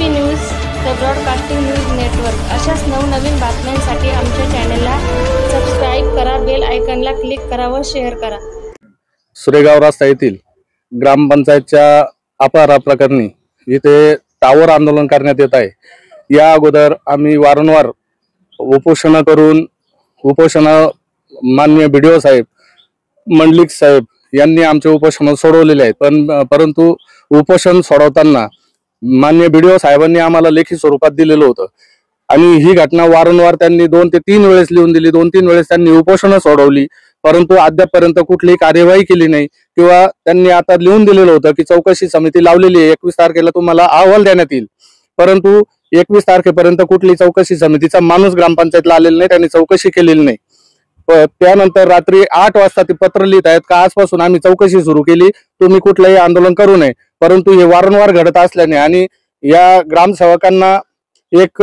ABP news, the broadcasting news network अशाच नवनवीन बातम्यांसाठी आमच्या चॅनलला सबस्क्राईब करा, बेल आयकॉनला क्लिक करा व शेअर करा। सुरेगाव रस्ता येथील ग्रामपंचायतच्या अपहार प्रकरणी इथे टावर आंदोलन करण्यात येत आहे। या अगोदर आम्ही वारंवार उपोषण करून माननीय BDO साहेब, मंडलिक साहेब यांनी आमचे उपोषण सोडवलेले आहेत। परंतु उपोषण सोडवताना माननीय BDO साहेबांनी आम्हाला लेखी स्वरूपात दिलेलं होतं आणि ही घटना वारंवार त्यांनी 2 ते 3 वेळेस लिहून दिली, 2-3 वेळेस त्यांनी उपोषण सोडवली, परंतु अद्यापपर्यंत कुठलीही कार्यवाही केली नाही। किंवा त्यांनी आता लिहून दिलेलं होतं की चौकशी समिती लावलेली आहे, 21 तारखेला तुम्हाला अहवाल देण्यात येईल, परंतु 21 तारखेपर्यंत कुठली चौकशी समितीचा माणूस ग्रामपंचायतला आलेला नाही, त्यांनी चौकशी केलेली नाही। त्यानंतर रात्री 8 वाजता ते पत्र लिहित आहेत का आजपासून आम्ही चौकशी सुरू केली, तुम्ही कुठलंही आंदोलन करू नये। परंतु हे वारंवार घडत असल्याने आणि या ग्रामसेवकांना एक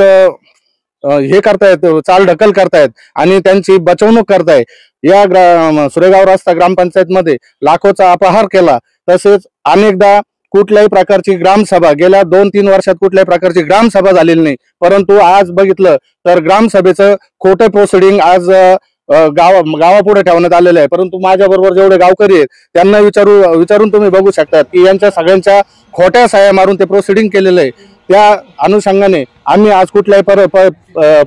हे करतायत, चाल ढकल करतायत आणि त्यांची बचवणूक करतायत। या सुरेगाव रस्ता ग्रामपंचायत मध्ये लाखोचा अपहार केला, तसेच अनेकदा कुठल्याही प्रकारची ग्रामसभा गेल्या 2-3 वर्षात कुठल्याही प्रकारची ग्रामसभा झालेली नाही। परंतु आज बघितलं तर ग्रामसभेचं खोटे प्रोसिडिंग आज गावापुढे ठेवण्यात आलेलं आहे। परंतु माझ्या बरोबर जेवढे गावकरी आहेत त्यांना विचारून तुम्ही बघू शकता की यांच्या सगळ्यांच्या खोट्या सह्या मारून ते प्रोसिडिंग केलेलं आहे। त्या अनुषंगाने आम्ही आज कुठल्याही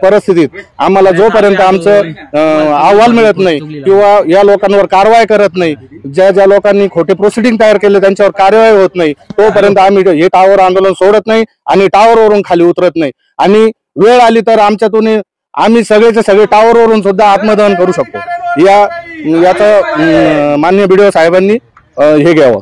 परिस्थितीत आम्हाला जोपर्यंत आमचं अहवाल मिळत नाही किंवा या लोकांवर कारवाई करत नाही, ज्या लोकांनी खोटे प्रोसिडिंग तयार केले त्यांच्यावर कार्यवाही होत नाही, तोपर्यंत आम्ही हे टावर आंदोलन सोडत नाही आणि टावरवरून खाली उतरत नाही। आणि वेळ आली तर आमच्यातून आम्ही सगळेचे सगळे टावरवरून सुद्धा आत्मदहन करू शकतो। याचं माननीय BDO साहेबांनी हे घ्यावं।